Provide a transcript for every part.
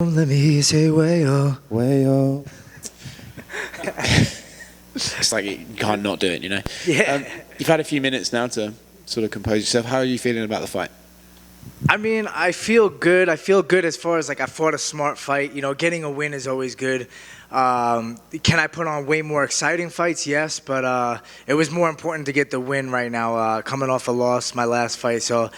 Let me say way-oh. Way-oh. It's like you can't not do it, you know? Yeah. You've had a few minutes now to sort of compose yourself. How are you feeling about the fight? I mean, I feel good. I feel good as far as, like, I fought a smart fight. You know, getting a win is always good. Can I put on way more exciting fights? Yes, but it was more important to get the win right now, coming off a loss, my last fight. So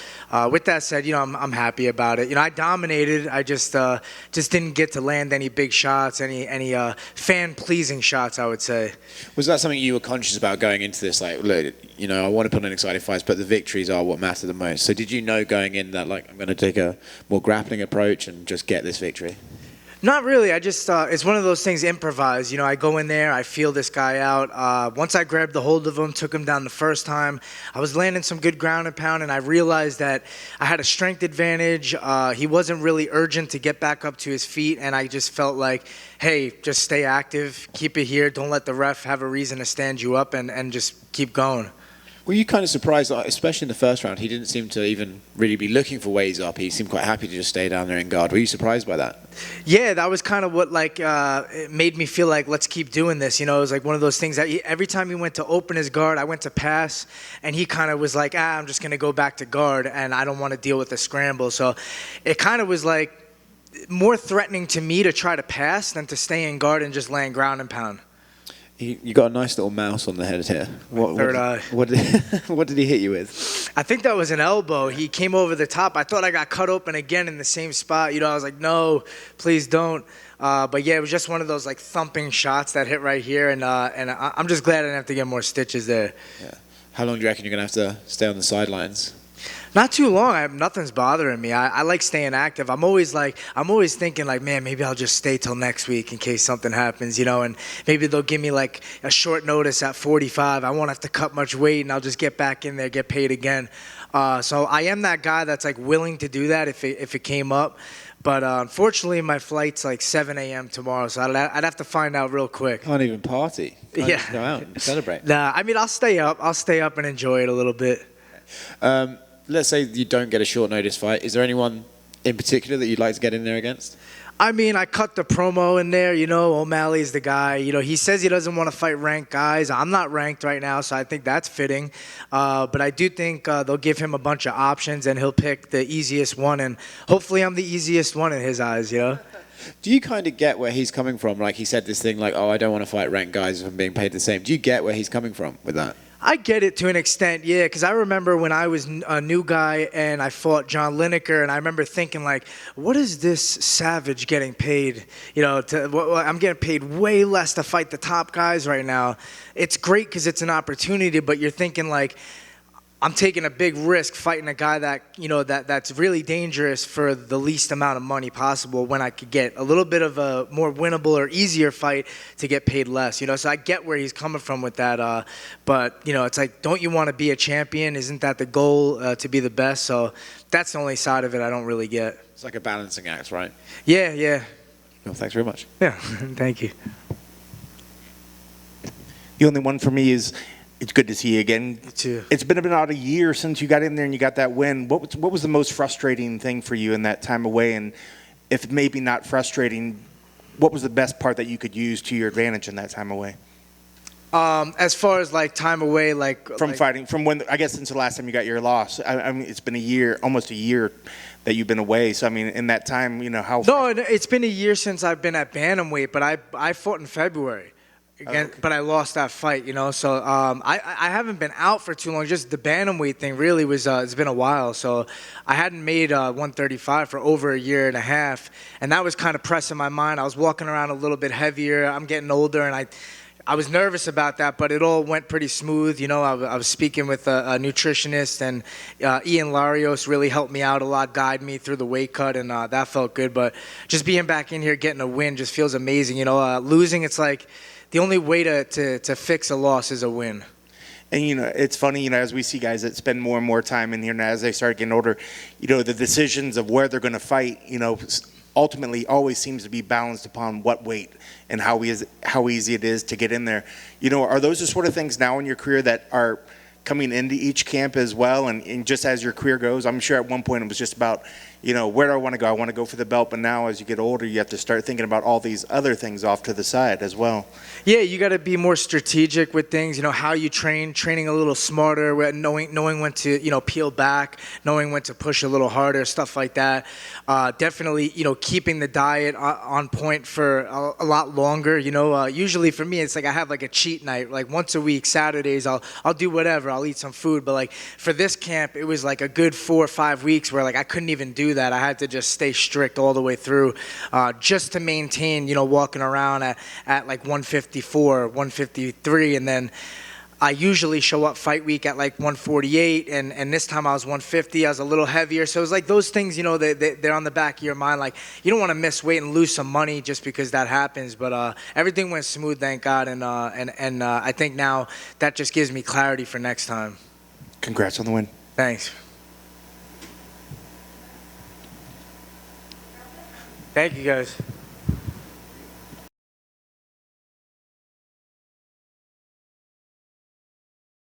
with that said, you know, I'm happy about it. You know, I dominated. I just didn't get to land any big shots, any fan-pleasing shots, I would say. Was that something you were conscious about going into this? Like, look, you know, I want to put on exciting fights, but the victories are what matter the most. So did you know going in that, like, I'm going to take a more grappling approach and just get this victory? Not really. I just, it's one of those things, improvise. You know, I go in there, I feel this guy out. Once I grabbed the hold of him, took him down the first time, I was landing some good ground and pound, and I realized that I had a strength advantage. He wasn't really urgent to get back up to his feet, and I just felt like, hey, just stay active, keep it here, don't let the ref have a reason to stand you up, and just keep going. Were you kind of surprised, especially in the first round, he didn't seem to even really be looking for ways up. He seemed quite happy to just stay down there in guard. Were you surprised by that? Yeah, that was kind of what, like, it made me feel like, let's keep doing this. You know, it was like one of those things that every time he went to open his guard, I went to pass, and he kind of was like, I'm just going to go back to guard, and I don't want to deal with the scramble. So it kind of was like more threatening to me to try to pass than to stay in guard and just land ground and pound. You got a nice little mouse on the head here. Third eye. What did he hit you with? I think that was an elbow. He came over the top. I thought I got cut open again in the same spot. You know, I was like, no, please don't. But yeah, it was just one of those like thumping shots that hit right here, and I'm just glad I didn't have to get more stitches there. Yeah. How long do you reckon you're gonna have to stay on the sidelines? Not too long. Nothing's bothering me. I like staying active. I'm always thinking like, man, maybe I'll just stay till next week in case something happens, you know, and maybe they'll give me like a short notice at 45. I won't have to cut much weight, and I'll just get back in there, get paid again. So I am that guy that's like willing to do that if it came up. But unfortunately, my flight's like 7 a.m. tomorrow, so I'd have to find out real quick. Can't even party. Can't even go out and celebrate. Nah, I mean, I'll stay up. I'll stay up and enjoy it a little bit. Let's say you don't get a short notice fight. Is there anyone in particular that you'd like to get in there against? I mean, I cut the promo in there, you know, O'Malley's the guy. You know, he says he doesn't want to fight ranked guys. I'm not ranked right now, so I think that's fitting. But I do think they'll give him a bunch of options, and he'll pick the easiest one, and hopefully I'm the easiest one in his eyes, you know? Do you kind of get where he's coming from? Like, he said this thing like, oh, I don't want to fight ranked guys if I'm being paid the same. Do you get where he's coming from with that? I get it to an extent, yeah, because I remember when I was a new guy and I fought John Lineker, and I remember thinking, like, what is this savage getting paid? You know, I'm getting paid way less to fight the top guys right now. It's great because it's an opportunity, but you're thinking, like, I'm taking a big risk fighting a guy that, you know, that's really dangerous for the least amount of money possible when I could get a little bit of a more winnable or easier fight to get paid less, you know. So I get where he's coming from with that. But, you know, it's like, don't you want to be a champion? Isn't that the goal, to be the best? So that's the only side of it I don't really get. It's like a balancing act, right? Yeah, yeah. Well, thanks very much. Yeah, thank you. The only one for me is, it's good to see you again. You too. It's been about a year since you got in there and you got that win. What was the most frustrating thing for you in that time away? And if maybe not frustrating, what was the best part that you could use to your advantage in that time away? As far as like time away, Fighting, from when, I guess since the last time you got your loss. I mean, it's been a year, almost a year that you've been away. So, I mean, in that time, you know, how... No, it's been a year since I've been at bantamweight, but I fought in February. Again, okay. But I lost that fight, you know. So I haven't been out for too long. Just the bantamweight thing really was, it's been a while. So I hadn't made 135 for over a year and a half. And that was kind of pressing my mind. I was walking around a little bit heavier. I'm getting older, and I was nervous about that, but it all went pretty smooth. You know, I was speaking with a nutritionist, and Ian Larios really helped me out a lot, guide me through the weight cut, and that felt good. But just being back in here, getting a win just feels amazing. You know, losing, it's like the only way to fix a loss is a win. And, you know, it's funny, you know, as we see guys that spend more and more time in here, and as they start getting older, you know, the decisions of where they're going to fight, you know, ultimately always seems to be balanced upon what weight and how easy it is to get in there. You know, are those the sort of things now in your career that are coming into each camp as well? And just as your career goes, I'm sure at one point it was just about, where do I want to go? I want to go for the belt, but now as you get older, you have to start thinking about all these other things off to the side as well. Yeah, you got to be more strategic with things. How you training a little smarter, knowing when to peel back, knowing when to push a little harder, stuff like that. Definitely, keeping the diet on point for a lot longer. Usually for me, it's like I have like a cheat night, like once a week, Saturdays. I'll do whatever. I'll eat some food, but like for this camp, it was like a good 4 or 5 weeks where like I couldn't even do that. I had to just stay strict all the way through, just to maintain, walking around at like 154, 153, and then I usually show up fight week at like 148, and this time I was 150. I was a little heavier, so it was like those things, they're on the back of your mind. Like you don't want to miss weight and lose some money just because that happens. But everything went smooth, thank God, and I think now that just gives me clarity for next time. Congrats on the win. Thanks. Thank you, guys.